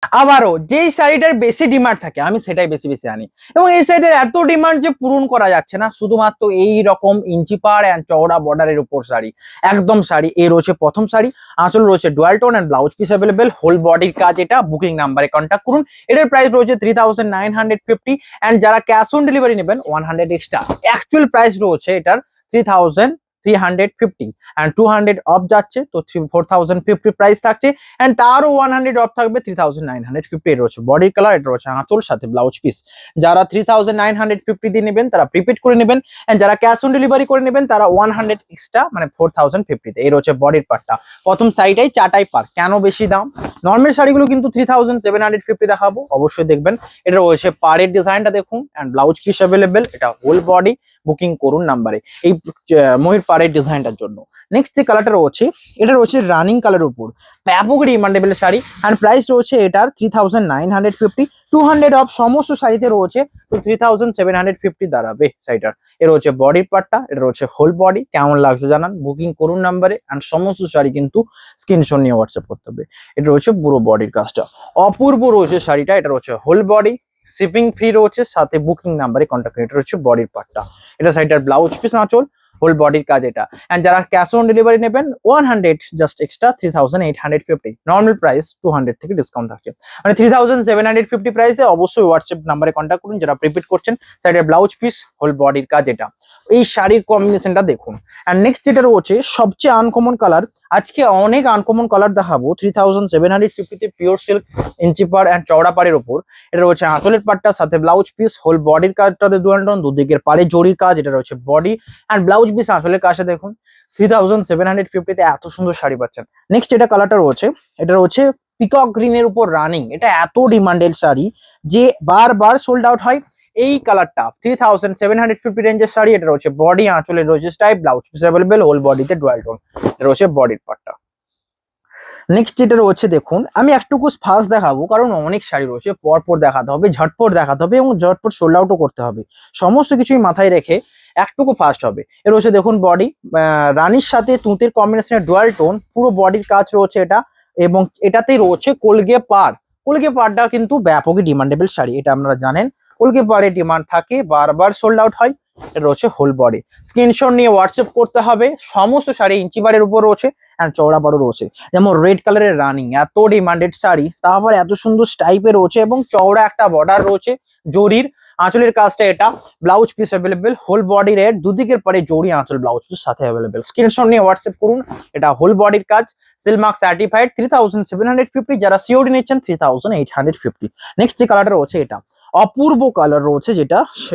আবারও যেই শাড়িটার বেশি ডিমান্ড থাকে আমি সেটাই বেশি বেশি আনি, এবং এই শাড়িটার এত ডিমান্ড যে পূরণ করা যাচ্ছে না, শুধুমাত্র এই রকম ইঞ্চি পাড় অ্যান্ড চওড়া বর্ডারের উপর শাড়ি, একদম শাড়ি। এই রয়েছে প্রথম শাড়ি, আঁচল রয়েছে dual tone and blouse piece available, whole বডির কাজ। এটা বুকিং নাম্বারে কন্ট্যাক্ট করুন। এটার প্রাইস রয়েছে 3950, অ্যান্ড যারা ক্যাশ অন ডেলিভারি নেবেন 100 এক্সট্রা। অ্যাকচুয়াল প্রাইস রয়েছে এটার 3350, অ্যান্ড 200 অফ যাচ্ছে তো 4050 প্রাইস থাকছে, অ্যান্ড তারও 100 অফ থাকবে 3950। এটা রয়েছে বডির কালার, এটা রয়েছে আঁচল সাথে ব্লাউজ পিস। যারা 3950 দিয়ে নেবেন তারা প্রিপেড করে নেবেন, অ্যান্ড যারা ক্যাশ অন ডেলিভারি করে নেবেন তারা 100 এক্সট্রা, মানে 4050। এই রয়েছে বডির পার্টটা। প্রথম সাইডেই চাটাই পার, কেন বেশি দাম? নর্মাল শাড়িগুলো কিন্তু 3750 দেখাবো, অবশ্যই দেখবেন। এটা রয়েছে পাড়ের ডিজাইনটা দেখুন, অ্যান্ড ব্লাউজ পিস অ্যাভেলেবেল। এটা হোল বডি, বুকিং করুন নাম্বারে এই ময়ূর পাড়ের ডিজাইনটার জন্য। নেক্সট যে কালারটা রয়েছে, এটা রয়েছে রানিং কালার উপর, ব্যাপক ডিমান্ডেবল শাড়ি, অ্যান্ড প্রাইস রয়েছে এটার 3950। 200 অফ সমস্ত শাড়িতে রয়েছে, তো 3750 দাঁড়াবে শাড়িটার। এ রয়েছে বডির পার্টটা, এটা রয়েছে হোল বডি। কেমন লাগছে জানান, বুকিং করুন নাম্বারে, অ্যান্ড সমস্ত শাড়ি কিন্তু স্ক্রিনশট নিয়ে হোয়াটসঅ্যাপ করতে হবে। এটা রয়েছে পুরো বডির কাজটা, অপূর্ব রয়েছে শাড়িটা। এটা রয়েছে হোল বডি, শিপিং ফ্রি রয়েছে, সাথে বুকিং নাম্বারে কন্ট্যাক্ট। এটা হচ্ছে বডির পার্টটা, এটা সাইডটার ব্লাউজ পিস আঁচল, হোল বডির কাজ এটা। এন্ড যারা ক্যাশ অন ডেলিভারি নেবেন 100 জাস্ট এক্সট্রা 3850। নর্মাল প্রাইস 200 থেকে ডিসকাউন্ট থাকছে, মানে 3750 প্রাইসে। অবশ্যই হোয়াটসঅ্যাপ নাম্বারে কন্ট্যাক্ট করুন যারা প্রিপেড করছেন। সাইডের ব্লাউজ পিস, হোল বডির কাজ এটা। এই শাড়ির কম্বিনেশনটা দেখুন। এন্ড নেক্সট যেটা রয়েছে সবচেয়ে আনকমন কালার, আজকে অনেক আনকমন কালার দেখাবো। 3750 পিওর সিল্ক ইঞ্চি পাড় অ্যান্ড চওড়া পাড়ের উপর। এটা রয়েছে আঁচলের পাটটা, সাথে ব্লাউজ পিস, হোল বডির কাজটাতে ডুয়াল টোন, দুদিকের পাড়ে জরির কাজ। এটা রয়েছে বডি অ্যান্ড ব্লাউজ পিস আঁচলের কাজটা দেখুন। 3750 এত সুন্দর শাড়ি পাচ্ছেন। নেক্সট এটা কালারটা রয়েছে, এটা রয়েছে পিকক গ্রিনের উপর রানিং। এটা এত ডিমান্ডেড শাড়ি যে বারবার সোল্ড আউট হয়। এই কালারটা 3750 রেঞ্জের শাড়ি। এটা রয়েছে বডি, আঁচলের রয়েছে স্টাইপ, ব্লাউজ পিস অ্যাভেলেবেল, হোল বডিতে ডুয়াল টোন। এটা রয়েছে বডির পার্টটা। নেক্সট যেটা রয়েছে দেখুন, আমি একটুকু ফাস্ট দেখাবো কারণ অনেক শাড়ি রয়েছে, পরপর দেখাতে হবে, ঝটপট দেখাতে হবে, এবং ঝটপট সোল্ড আউটও করতে হবে। সমস্ত কিছুই মাথায় রেখে একটুকু ফাস্ট হবে। এর রয়েছে দেখুন বডি, রানীর সাথে তুঁতের কম্বিনেশনের ডুয়াল টোন, পুরো বডির কাজ রয়েছে এটা, এবং এটাতেই রয়েছে কলগে পাড়। কলগে পাড়টা কিন্তু ব্যাপকই ডিমান্ডেবল শাড়ি, এটা আপনারা জানেন। কলগে পাড়ের ডিমান্ড থাকে, বারবার সোল্ড আউট হয়। এটা রয়েছে হোল বডি, স্ক্রিনশট নিয়ে হোয়াটসঅ্যাপ করতে হবে। সমস্ত শাড়ি ইঞ্চি বারের উপর রয়েছে, অ্যান্ড চওড়া পাড়ও রয়েছে। যেমন রেড কালারের রানিং, এত ডিমান্ডেড শাড়ি, তা আবার এত সুন্দর স্টাইপে রয়েছে, এবং চওড়া একটা বর্ডার রয়েছে জরির। আঁচলের কাজটা এটা, blouse piece available, whole body red, দুদিকের পারে জরি আঁচল ব্লাউজ পিস সাথে অ্যাভেলেবেল। স্ক্রিনশট নিয়ে হোয়াটসঅ্যাপ করুন। এটা হোল বডির কাজ, সিলমার্ক সার্টিফাইড। 3750, যারা সিওডি নিচ্ছেন 3850। নেক্সট যে কালারটা রয়েছে, এটা অপূর্ব কালার রয়েছে,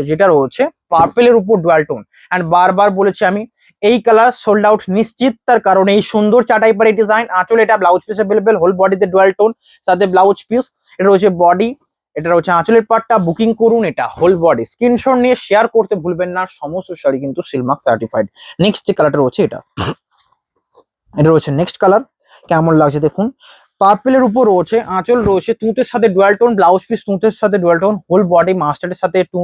যেটা রয়েছে পার্পেলের উপর ডুয়াল টোন। অ্যান্ড বারবার বলেছি আমি, এই কালার সোল্ড আউট নিশ্চিত, তার কারণ এই সুন্দর চাটাই পাড়ি ডিজাইন। আঁচল এটা, ব্লাউজ পিস অ্যাভেলেবেল, হোল বডিতে ডুয়াল টোন সাথে ব্লাউজ পিস। এটা রয়েছে বডি, এটা রয়েছে আঁচলের পাটটা। বুকিং করুন, এটা হোল বডি। স্ক্রিনশট নিয়ে শেয়ার করতে ভুলবেন না, সমস্ত শাড়ি কিন্তু সিলমার্ক সার্টিফাইড। নেক্সট যে কালারটা রয়েছে, এটা রয়েছে নেক্সট কালার। কেমন লাগছে দেখুন, পার্পেলের উপর রয়েছে, আঁচল রয়েছে তুঁতের সাথে ডুয়াল টোন, ব্লাউজ পিস তুঁতের সাথে ডুয়াল টোন, হোল বডি মাস্টার্ডের সাথে একটু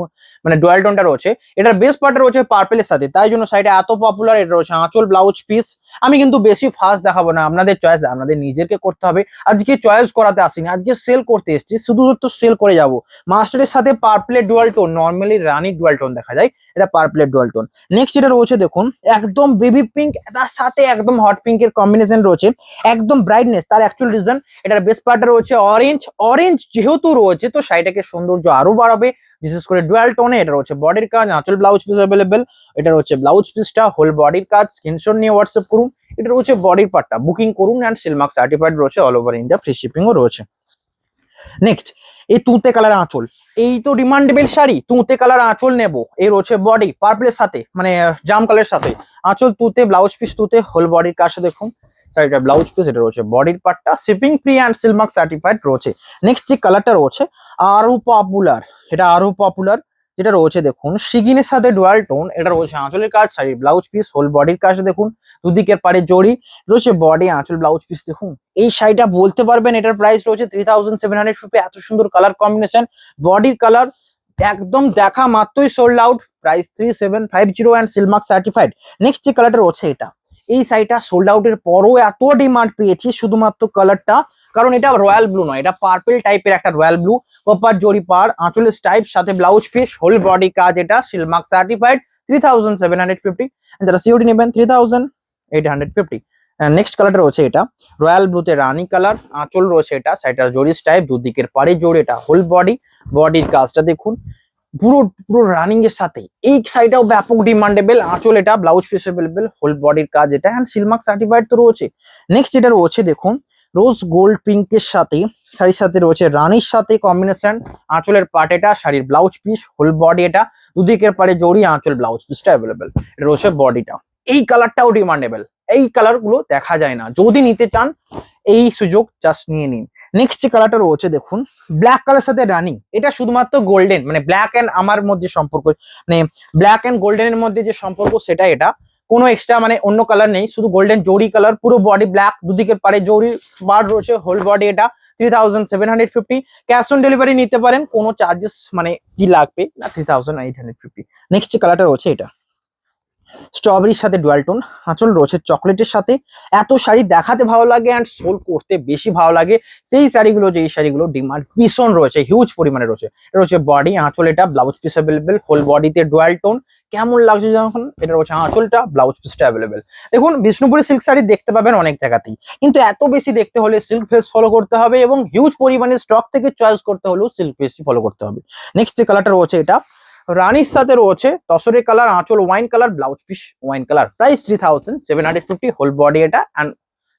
মানে ডুয়াল টোনটা রয়েছে। এটার বেস পার্টটা রয়েছে পার্পেলের সাথে, তাই জন্য সাইডে এত পপুলার। এটা রয়েছে আঁচল, ব্লাউজ পিস। আমি কিন্তু বেশি ফাস্ট দেখাবো না, আপনাদের চয়েস, আপনাদের নিজেকে করতে হবে। আজকে চয়েস করাতে আসিনি, আজকে সেল করতে এসেছি, শুধুমাত্র সেল করে যাব। মাস্টার্ডের সাথে পার্পেলের ডুয়াল টোন, নর্মালি রানি ডুয়াল টোন দেখা যায়, এটা পার্পেলের ডুয়াল টোন। নেক্সট যেটা রয়েছে দেখুন, একদম বেবি পিঙ্ক, তার সাথে একদম হট পিঙ্কের কম্বিনেশন রয়েছে, একদম ব্রাইটনেস। তার অ্যাকচুয়াল রিজন, এটার বেস পার্টটা রয়েছে অরেঞ্জ। অরেঞ্জ যেহেতু রয়েছে তো শাড়িটাকে সৌন্দর্য আরো বাড়াবে, বিশেষ করে ডুয়াল টোনে। এটা রয়েছে বডির কাজ, আঁচল ব্লাউজ পিস অ্যাভেলেবেল। এটা রয়েছে ব্লাউজ পিসটা, হোল বডির কাজ। স্ক্রিনশট নিয়ে হোয়াটসঅ্যাপ করুন। এটা রয়েছে বডির পার্টটা, বুকিং করুন, অ্যান্ড সিলমার্ক সার্টিফাইড রয়েছে, অল ওভার ইন্ডিয়া ফ্রি শিপিংও রয়েছে। নেক্সট এই তুঁতে কালার আঁচল, এই তো ডিমান্ডেবল শাড়ি, তুঁতে কালার আঁচল নেব। এই রয়েছে বডি পার্পলের সাথে, মানে জাম কালারের সাথে, আঁচল তুঁতে, ব্লাউজ পিস তুঁতে, হোল বডির কাজ দেখুন। শাড়িটা ব্লাউজ পিস, এটা রয়েছে বডির পার্টটা, shipping free and silk mark certified রয়েছে। নেক্সট যে কালারটা রয়েছে আরো পপুলার, এটা আরো পপুলার, যেটা রয়েছে দেখুন সিগিনের সাথে ডুয়াল টোন। এটা রয়েছে আঁচলের কাজ, শাড়ির ব্লাউজ পিস, হোল বডির কাজ দেখুন, দুদিকের পারে জড়ি রয়েছে, বডি আঁচল ব্লাউজ পিস দেখুন। এই শাড়িটা বলতে পারবেন এটার প্রাইস রয়েছে 3750। এত সুন্দর কালার কম্বিনেশন, বডির কালার একদম দেখা মাত্রই sold out. Price 3750 and silk mark certified. Next যে কালারটা রয়েছে, এটা এই শাড়িটা সোল্ড আউটের পরও এত ডিমান্ড পেয়েছি, শুধুমাত্র কালারটা কারণ এটা রয়্যাল ব্লু নয়, এটা পার্পল টাইপের একটা রয়্যাল ব্লু, কপার জরি পার, আঁচলের স্টাইপ, সাথে ব্লাউজ পিস, হোল বডি কাজ, এটা সিলমার্ক সার্টিফাইড, 3750। যারা সিওডি নেবেন 3850। নেক্সট কালারটা রয়েছে এটা রয়্যাল ব্লুতে রানি কালার, আঁচল রয়েছে এটা, সাইডটা জরি স্টাইপ, দুদিকের পাড়ে জোর, এটা হোল বডি, বডির কাজটা দেখুন পুরো পুরো রানিং এর সাথে, এই সাইডটাও ব্যাপক ডিমান্ডেবল, আঁচল এটা, ব্লাউজ পিস अवेलेबल, হোল বডির কাজ এটা, এন্ড সিলমার্ক সার্টিফাইড তো রয়েছে। নেক্সট এটা রয়েছে দেখুন রোজ গোল্ড পিঙ্কের সাথে, শাড়ির সাথে রয়েছে রানির সাথে কম্বিনেশন, আঁচলের পার্ট এটা, শাড়ির ব্লাউজ পিস, হোল বডি এটা, দুদিকের পাড়ে জড়ি, আঁচল ব্লাউজ পিসটা অ্যাভেলেবেল, এটা রয়েছে বডিটা। এই কালারটাও ডিমান্ডেবল, এই কালার গুলো দেখা যায় না, যদি নিতে চান এই সুযোগ জাস্ট নিয়ে নিন। নেক্সট যে কালারটা রয়েছে দেখুন ব্ল্যাক কালার সাথে রানিং, এটা শুধুমাত্র গোল্ডেন মানে ব্ল্যাক এন্ড আমার মধ্যে সম্পর্ক, মানে ব্ল্যাক এন্ড গোল্ডেনের মধ্যে যে সম্পর্ক সেটা, এটা কোনো এক্সট্রা মানে অন্য কালার নেই, শুধু গোল্ডেন জরি কালার, পুরো বডি ব্ল্যাক, দুদিকের পারে জরি বার রয়েছে, হোল বডি এটা 3750। ক্যাশ অন ডেলিভারি নিতে পারেন, কোনো চার্জেস মানে কি লাগবে না, 3850। নেক্সট যে কালারটা রয়েছে এটা স্ট্রবেরির সাথে ডুয়াল টোন, আঁচল রয়েছে চকলেটের সাথে, এত শাড়ি দেখাতে ভালো লাগে অ্যান্ড সোল করতে বেশি ভালো লাগে, সেই শাড়িগুলো, যে এই শাড়িগুলো ডিমান্ড ভীষণ রয়েছে, হিউজ পরিমাণে রয়েছে। এটা রয়েছে বডি, আঁচল এটা, ব্লাউজ পিস অ্যাভেলেবেল, হোল বডিতে ডুয়াল টোন, কেমন লাগছে যখন, এটা রয়েছে আঁচলটা, ব্লাউজ পিসটা অ্যাভেলেবেল। দেখুন বিষ্ণুপুরি সিল্ক শাড়ি দেখতে পাবেন অনেক জায়গাতেই, কিন্তু এত বেশি দেখতে হলে সিল্ক ফেস ফলো করতে হবে, এবং হিউজ পরিমাণে স্টক থেকে চয়েস করতে হলেও সিল্ক ফেস ফলো করতে হবে। নেক্সট যে কালারটা রয়েছে এটা রানীর সাথে রয়েছে তসরের কালার, আঁচল wine colour, blouse piece wine colour, price 3750, whole body এটা, অ্যান্ড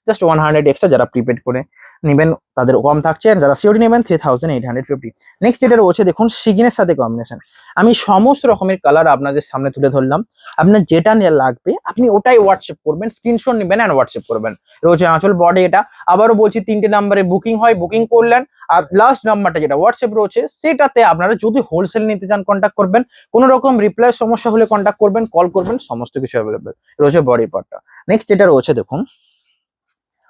জাস্ট 100 এক্সট্রা, যারা প্রিপেড করে নেবেন তাদের কম থাকছে, আর যারা সিওডি নেবেন 3850। নেক্সট এটা রয়েছে দেখুন সিগিনের সাথে কম্বিনেশন, আমি সমস্ত রকমের কালার আপনাদের সামনে তুলে ধরলাম, আপনার যেটা নিয়ে লাগবে আপনি ওটাই হোয়াটসঅ্যাপ করবেন, স্ক্রিনশট নেবেন অ্যান্ড হোয়াটসঅ্যাপ করবেন। রয়েছে আঁচল বডি এটা, আবারও বলছি 3টে নাম্বারে বুকিং হয়, বুকিং করলেন, আর লাস্ট নাম্বারটা যেটা হোয়াটসঅ্যাপ রয়েছে সেটাতে আপনারা যদি হোলসেল নিতে চান কন্ট্যাক্ট করবেন, কোনো রকম রিপ্লাই সমস্যা হলে কন্ট্যাক্ট করবেন, কল করবেন, সমস্ত কিছু অ্যাভেলেবেল রয়েছে বডি পার্টটা। নেক্সট যেটা রয়েছে দেখুন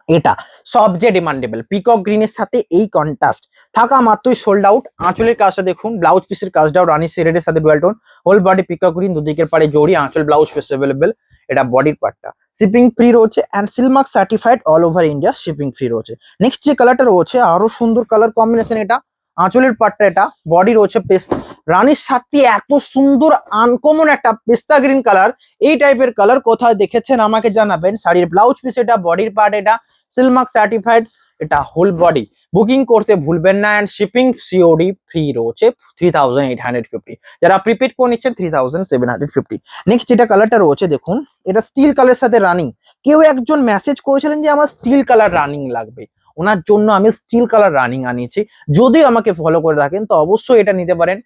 এটা সবচেয়ে ডিমান্ডেবল পিকক গ্রিনের সাথে এই কন্ট্রাস্ট থাকা মাত্রই সোল্ড আউট, আঁচলের কাজটা দেখুন, ব্লাউজ পিসের কাজটাও রানি রেডের সাথে dual tone, whole body peacock green, দুদিকের পাড়ে জড়ি, আঁচল ব্লাউজ পিস অ্যাভেলেবেল, এটা বডির পার্টটা, শিপিং ফ্রি রয়েছে and silk mark certified, all over India shipping free রয়েছে। নেক্সট যে কালারটা রয়েছে আরো সুন্দর কালার কম্বিনেশন, এটা আঁচলের পার্টটা, এটা বডি রয়েছে পেস্ট রানীর সাথে, এত সুন্দর আনকমন একটা পেস্তা গ্রিন কালার, এই টাইপের কালার কোথায় দেখেছেন আমাকে জানাবেন। শাড়ির ব্লাউজ পিস এটা, বডির পার্ট এটা, সিলমার্ক সার্টিফাইড, এটা হোল বডি, বুকিং করতে ভুলবেন না, অ্যান্ড শিপিং সিওডি ফ্রি রয়েছে 3850। যারা প্রিপেড করে নিচ্ছেন 3750। নেক্সট যেটা কালারটা রয়েছে দেখুন এটা স্টিল কালারের সাথে রানিং, কেউ একজন মেসেজ করেছিলেন যে আমার স্টিল কালার রানিং লাগবে, ওনার জন্য আমি স্টিল কালার রানিং আনিয়েছি, যদি আমাকে ফলো করে থাকেন তো অবশ্যই এটা নিতে পারেন,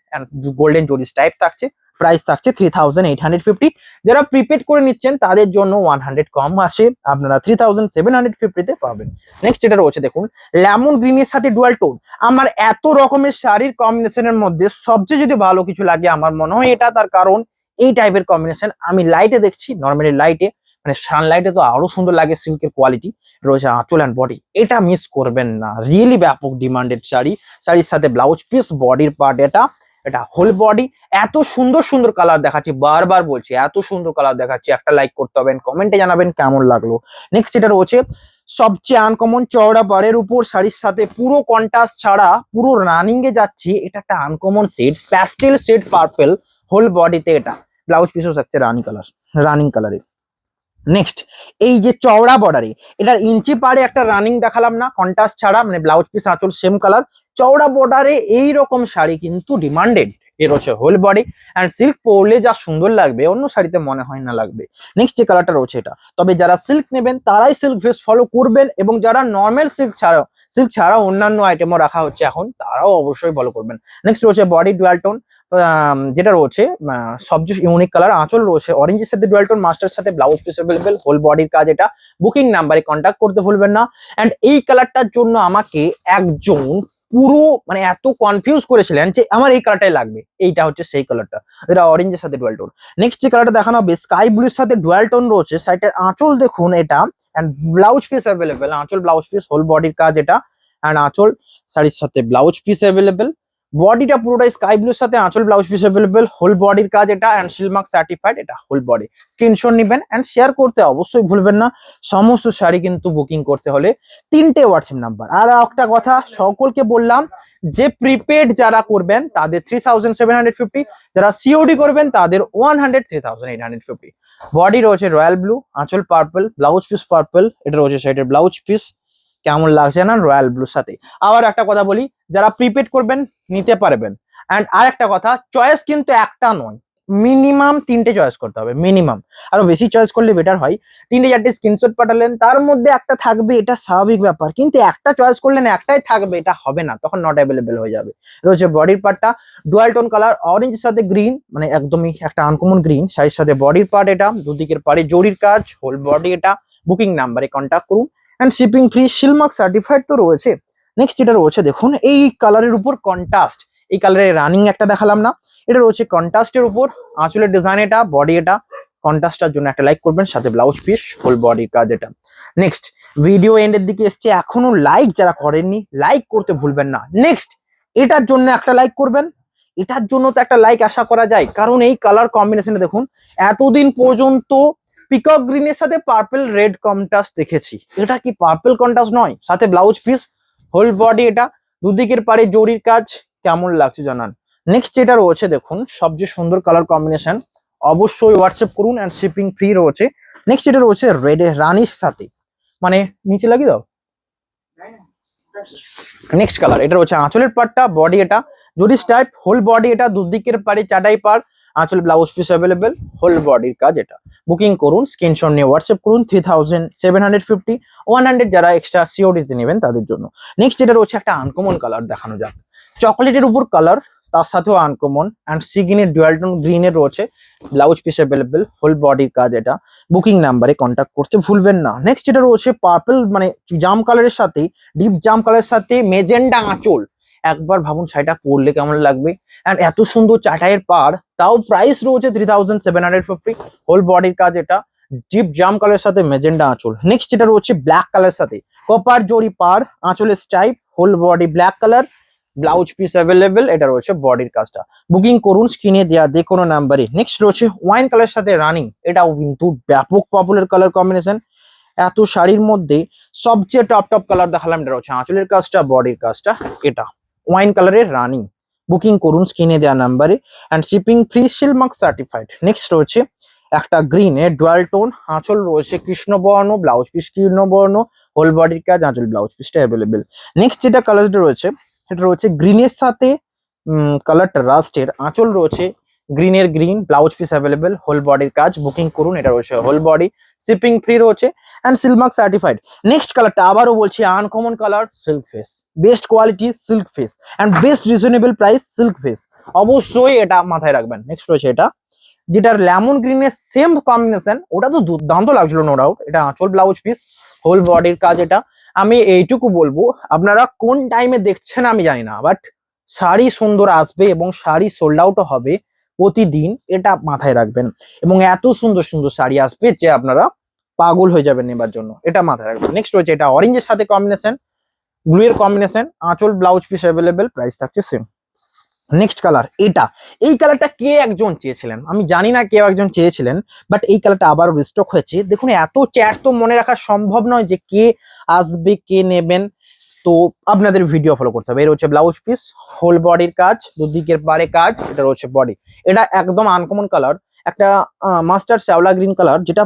গোল্ডেন জরি স্টাইপ থাকছে, প্রাইস থাকছে 3850। যারা প্রিপেড করে নিচ্ছেন তাদের জন্য 100 কম আসে, আপনারা 3750 তে পাবেন। নেক্সট এটা রয়েছে দেখুন লেমন গ্রিনের সাথে ডুয়াল টোন, আমার এত রকমের শাড়ির কম্বিনেশনের মধ্যে সবচেয়ে যদি ভালো কিছু লাগে আমার মনে হয় এটা, তার কারণ এই টাইপের কম্বিনেশন আমি লাইটে দেখছি, নর্মালি লাইটে মানে সানলাইটে তো আরো সুন্দর লাগে, সিল্কের কোয়ালিটি রয়েছে, আঁচল অ্যান্ড বডি, এটা মিস করবেন না, রিয়েলি ব্যাপক ডিমান্ডেড শাড়ি, শাড়ির সাথে ব্লাউজ পিস, বডির পার্ট এটা, এটা হোল বডি, এত সুন্দর সুন্দর কালার দেখাচ্ছি, বারবার বলছি এত সুন্দর কালার দেখাচ্ছি, একটা লাইক করতে হবে, কমেন্টে জানাবেন কেমন লাগলো। নেক্সট এটা রয়েছে সবচেয়ে আনকমন চওড়া পাড়ের উপর শাড়ির সাথে পুরো কন্ট্রাস্ট ছাড়া পুরো রানিং এ যাচ্ছি, এটা একটা uncommon shade, pastel shade purple, whole বডিতে এটা, ব্লাউজ পিসও থাকছে রানি কালার, রানিং কালারে। নেক্সট এই যে চওড়া বর্ডারে এটার ইঞ্চি পাড়ে একটা রানিং দেখালাম না, কন্ট্রাস্ট ছাড়া, মানে ব্লাউজ পিস আঁচল সেম কালার, চওড়া বর্ডারে এইরকম শাড়ি কিন্তু ডিমান্ডেড, এর হচ্ছে হোল বডি, অ্যান্ড সিল্ক পরলে যা সুন্দর লাগবে অন্য শাড়িতে মনে হয় না লাগবে। নেক্সট যে কালারটা রয়েছে এটা, তবে যারা সিল্ক নেবেন তারাই সিল্ক ভেস্ট ফলো করবেন, এবং যারা নর্মাল সিল্ক ছাড়াও অন্যান্য আইটেমও রাখা হচ্ছে এখন, তারাও অবশ্যই ফলো করবেন। নেক্সট রয়েছে বডি ডুয়াল টোন, যেটা রয়েছে সবচেয়ে ইউনিক কালার, আঁচল রয়েছে অরেঞ্জের সাথে ডুয়াল টোন, মাস্টার সাথে ব্লাউজ পিস অ্যাভেলেবেল, হোল বডির কাজ এটা, বুকিং নাম্বারে কন্ট্যাক্ট করতে ভুলবেন না। অ্যান্ড এই কালারটার জন্য আমাকে একজন পুরো মানে এত কনফিউজ করেছিলেন যে আমার এই কালারটাই লাগবে, এইটা হচ্ছে সেই কালারটা, যেটা অরেঞ্জের সাথে ডুয়াল টোন। নেক্সট যে কালারটা দেখানো হবে স্কাই ব্লুর সাথে ডুয়াল টোন রয়েছে, সাইডের আঁচল দেখুন এটা, অ্যান্ড ব্লাউজ পিস অ্যাভেলেবেল, আঁচল ব্লাউজ পিস, হোল বডির কাজ এটা, অ্যান্ড আঁচল শাড়ির সাথে ব্লাউজ পিস অ্যাভেলেবেল, বডিটা পুরোটাই স্কাই ব্লুর সাথে আঁচল ব্লাউজ পিস অ্যাভেলেবেল, হোল বডির কাজ এটা এন্ড সিলমার্ক সার্টিফাইড, এটা হোল বডি। স্ক্রিনশট নেবেন এন্ড শেয়ার করতে অবশ্যই ভুলবেন না। সমস্ত শাড়ি কিন্তু বুকিং করতে হলে 3টে হোয়াটসঅ্যাপ নাম্বার। আর একটা কথা সকলকে বললাম যে প্রিপেড যারা করবেন তাদের 3750, যারা সিওডি করবেন তাদের 100 3850। বডি রয়েছে রয়্যাল ব্লু, আঁচল পার্পল, ব্লাউজ পিস পার্পল, এটা রয়েছে সাইডের ব্লাউজ পিস। কেমন লাগছে না রয়্যাল ব্লুর সাথে। আবার একটা কথা বলি, যারা প্রিপেড করবেন নিতে পারবেন। অ্যান্ড আর একটা কথা, চয়েস কিন্তু একটা নয়, মিনিমাম 3টে চয়েস করতে হবে, মিনিমাম। আরো বেশি চয়েস করলে বেটার হয়। 3টে 4টে স্ক্রিনশট পাঠালেন, তার মধ্যে একটা থাকবে, এটা স্বাভাবিক ব্যাপার, কিন্তু একটা চয়েস করলেন একটাই থাকবে, এটা হবে না, তখন নট অ্যাভেলেবেল হয়ে যাবে। রয়েছে বডির পার্টটা ডুয়াল টোন কালার, অরেঞ্জের সাথে গ্রিন, মানে একদমই একটা আনকমন গ্রিন, সাইজ সাথে বডির পার্ট এটা, দুদিকের পাড়ে জরির কাজ, হোল বডি এটা। বুকিং নাম্বারে কন্ট্যাক্ট করুন and shipping free, silk mark certified তো রয়েছে। নেক্সট যেটা রয়েছে দেখুন, এই কালারের উপর কন্ট্রাস্ট, এই কালারের রানিং একটা দেখালাম না, এটা রয়েছে কন্ট্রাস্টের উপর, আঁচলের ডিজাইন এটা, বডি এটা। কন্ট্রাস্টটার জন্য একটা লাইক করবেন, সাথে ব্লাউজ পিস, হোল বডির কাজ এটা। নেক্সট ভিডিও এন্ডের দিকে এসছে, এখনো লাইক যারা করেননি লাইক করতে ভুলবেন না। নেক্সট এটার জন্য একটা লাইক করবেন, এটার জন্য তো একটা লাইক আশা করা যায়, কারণ এই কালার কম্বিনেশনটা দেখুন, এতদিন পর্যন্ত পিকক গ্রিনের সাথে পার্পল রেড কন্ট্রাস্ট দেখেছি, এটা কি পার্পল কন্ট্রাস্ট নয়? সাথে ব্লাউজ পিস, হোল বডি এটা, দুদিকের পাড়ে জরির কাজ। কেমন লাগছে জানান। নেক্সট যেটা রয়েছে দেখুন, সবচেয়ে সুন্দর কালার কম্বিনেশন, অবশ্যই হোয়াটসঅ্যাপ করুন এন্ড শিপিং ফ্রি রয়েছে। নেক্সট যেটা রয়েছে রেড রানির সাথে, মানে নিচে লাগিয়ে দাও। নেক্সট কালার, এটা রয়েছে আঁচলের পাটটা, বডি এটা জরি টাইপ, হোল বডি এটা, দুদিকের পাড়ে চাটাই পার, আঁচল ব্লাউজ পিস অ্যাভেলেবেল, হোল বডির কাজ এটা। বুকিং করুন, স্ক্রিনশট নিয়ে হোয়াটসঅ্যাপ করুন। 3750, 100 যারা এক্সট্রা সিওডিতে নেবেন তাদের জন্য। নেক্সট যেটা রয়েছে একটা আনকমন কালার দেখানো যাক, চকলেটের উপর কালার, তার সাথেও আনকমন অ্যান্ড সি গ্রিনের ডুয়াল টোন গ্রিনের রয়েছে, ব্লাউজ পিস অ্যাভেলেবেল, হোল বডির কাজ এটা। বুকিং নাম্বারে কন্ট্যাক্ট করতে ভুলবেন না। নেক্সট যেটা রয়েছে পার্পল, মানে জাম কালারের সাথে, ডিপ জাম কালারের সাথে মেজেন্ডা আঁচল। একবার ভাবুন শাড়িটা পরলে কেমন লাগবে, এন্ড এত সুন্দর চাটাইয়ের পার, তাও প্রাইস রয়েছে 3750, হোল বডির কাজ এটা, ডিপ জাম কালারের সাথে মেজেন্ডা আঁচল। নেক্সট যেটা রয়েছে ব্ল্যাক কালারের সাথে কপার জরি পার, আঁচলের stripe, whole body black colour, blouse piece available, এটা রয়েছে বডির কাজটা। বুকিং করুন স্ক্রিনে দেওয়া যে কোনো নাম্বারে। নেক্সট রয়েছে ওয়াইন কালারের সাথে রানিং, এটাও কিন্তু ব্যাপক পপুলার কালার কম্বিনেশন। এত শাড়ির মধ্যে সবচেয়ে টপ কালার দেখালাম, এটা রয়েছে আঁচলের কাজটা, বডির কাজটা এটা, ওয়াইন কালারের রানিং। বুকিং করুন স্ক্রিনে দেওয়া নাম্বারে and shipping free, silk mark certified. Next রয়েছে একটা গ্রিনের ডুয়াল টোন, আঁচল রয়েছে কৃষ্ণবর্ণ, ব্লাউজ পিস কৃষ্ণবর্ণ, হোল বডির কাজ, আঁচল ব্লাউজ পিসটা অ্যাভেলেবেল। নেক্সট যেটা কালারটা রয়েছে সেটা রয়েছে গ্রিনের সাথে কালারটা রাস্টের, আঁচল রয়েছে গ্রিনের green, blouse piece available, whole বডির কাজ। বুকিং করুন, এটা রয়েছে হোল বডি, শিপিং ফ্রি রয়েছে অ্যান্ড সিলমার্ক সার্টিফাইড। নেক্সট কালারটা আবারও বলছি uncommon colour, silk face, best quality silk face and best reasonable price silk face, অবশ্যই এটা মাথায় রাখবেন। নেক্সট রয়েছে এটা যেটার লেমন গ্রিনের সেম কম্বিনেশন, ওটা তো দুর্দান্ত লাগছিল নো ডাউট, এটা আঁচল ব্লাউজ পিস, হোল বডির কাজ এটা। আমি এইটুকু বলবো, আপনারা কোন টাইমে দেখছেন আমি জানি না, বাট শাড়ি সুন্দর আসবে এবং শাড়ি সোল্ড আউটও হবে প্রতিদিন, এটা মাথায় রাখবেন। এবং এত সুন্দর সুন্দর শাড়ি আসবে যে আপনারা পাগল হয়ে যাবেন নেবার জন্য, এটা মাথায় রাখবেন। নেক্সট রয়েছে এটা অরেঞ্জের সাথে কম্বিনেশন, ব্লু এর কম্বিনেশন, আঁচল ব্লাউজ পিস অ্যাভেলেবেল, প্রাইস থাকছে সেম। নেক্সট কালার এটা, এই কালারটা কে একজন চেয়েছিলেন, আমি জানি না কেউ একজন চেয়েছিলেন, বাট এই কালারটা আবার রিস্টক হয়েছে। দেখুন এত চ্যাট তো মনে রাখা সম্ভব নয় যে কে আসবে কে নেবেন, তো আপনাদের ভিডিও ফলো করতে হবে। এর হচ্ছে ব্লাউজ পিস, হোল বডির কাজ, দুদিকের পাড়ে কাজ, এটা হচ্ছে বডি। এটা একদম আনকমন কালার, একটা মাস্টার্ড শ্যাওলা গ্রিন কালার, যেটা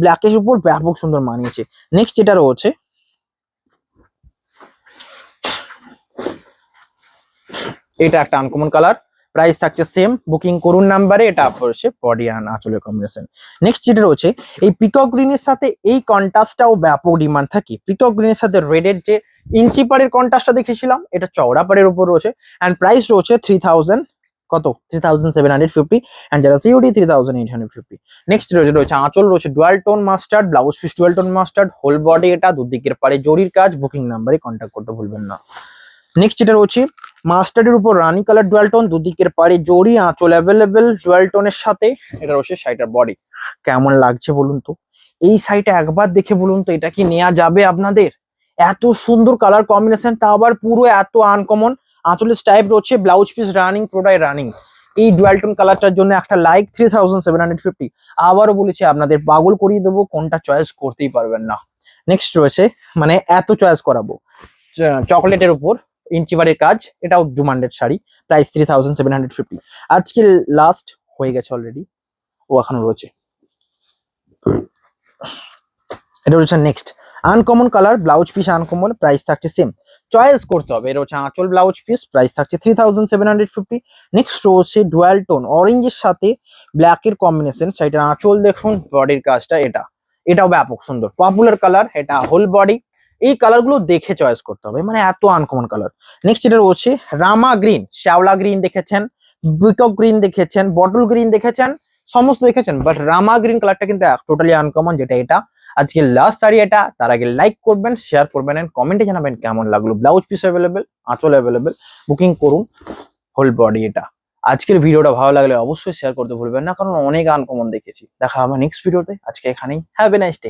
ব্ল্যাকের উপর ব্যাপক সুন্দর মানিয়েছে। নেক্সট যেটা রয়েছে এটা একটা আনকমন কালার, প্রাইস থাকছে সেম। বুকিং করুন নাম্বারে, এটা হচ্ছে বডি অ্যান্ড আঁচলের কম্বিনেশন। নেক্সট যেটা রয়েছে এই পিকক গ্রিনের সাথে এই কন্ট্রাস্টটাও ব্যাপক ডিমান্ড থাকে, পিকক গ্রিনের সাথে রেডের যে ইঞ্চি পাড়ের কন্ট্রাস্টটা দেখেছিলাম, এটা চওড়া পাড়ের উপর রয়েছে অ্যান্ড প্রাইস রয়েছে 3000 কত 3750 অ্যান্ড যারা সিওডি 3850। নেক্সট রয়েছে আঁচল রয়েছে dual tone mustard, blouse piece dual tone mustard, whole body এটা, দুদিকের পাড়ে জরির কাজ। বুকিং নাম্বারে কন্ট্যাক্ট করতে ভুলবেন না। নেক্সট যেটা রয়েছে মাস্টার্ডের উপর রানি কালার ডুয়াল টোন, দুদিকের পাড়ে জরি, আঁচল অ্যাভেলেবেল ডুয়াল টোনের সাথে, এটা রয়েছে শাড়িটার বডি। কেমন লাগছে বলুন তো, এই শাড়িটা একবার দেখে বলুন তো এটা কি নেওয়া যাবে আপনাদের? এত সুন্দর কালার কম্বিনেশন, তা আবার পুরো এত আনকমন। আঁচলের স্টাইপ রয়েছে, ব্লাউজ পিস রানিং, পুরোটাই রানিং। এই ডুয়াল টোন কালারটার জন্য একটা লাইক 3750। আবারও বলেছি আপনাদের পাগল করিয়ে দেবো, কোনটা চয়েস করতেই পারবেন না। নেক্সট রয়েছে, মানে এত চয়েস করাবো চকলেটের উপর ইঞ্চিবারের কাজ, এটাও ডিমান্ডেড শাড়ি, প্রাইস 3750। আজকে লাস্ট হয়ে গেছে অলরেডি, ও এখনো রয়েছে। এটা হচ্ছে next uncommon colour, blouse piece uncommon, price থাকছে সেম, চয়েস করতে হবে। এটা হচ্ছে আঁচল ব্লাউজ পিস, প্রাইস থাকছে 3750। নেক্সট রয়েছে ডুয়াল টোন অরেঞ্জের সাথে ব্ল্যাকের কম্বিনেশন, সাইডের আঁচল দেখুন, বডির কাজটা এটাও ব্যাপক সুন্দর, পপুলার কালার, এটা হোল বডি। এই কালার গুলো দেখে চয়েস করতে হবে, মানে এত আনকমন কালার। নেক্সট এটা রয়েছে রামা গ্রিন, শ্যাওলা গ্রিন দেখেছেন, পিকক গ্রিন দেখেছেন, বটল গ্রিন দেখেছেন, সমস্ত দেখেছেন, বাট রামা গ্রিন কালারটা কিন্তু টোটালি আনকমন, যেটা এটা আজকে লাস্ট শাড়ি এটা। তার আগে লাইক করবেন, শেয়ার করবেন এন্ড কমেন্টে জানাবেন কেমন লাগলো। ব্লাউজ পিস অ্যাভেলেবেল, আঁচল অ্যাভেলেবেল, বুকিং করুন। হোল বডি এটা। আজকের ভিডিওটা ভালো লাগলে অবশ্যই শেয়ার করতে ভুলবেন না, কারণ অনেক আনকমন দেখেছি। দেখা হবে নেক্সট ভিডিওতে, আজকে এখানেই, হ্যাভ এ নাইস ডে।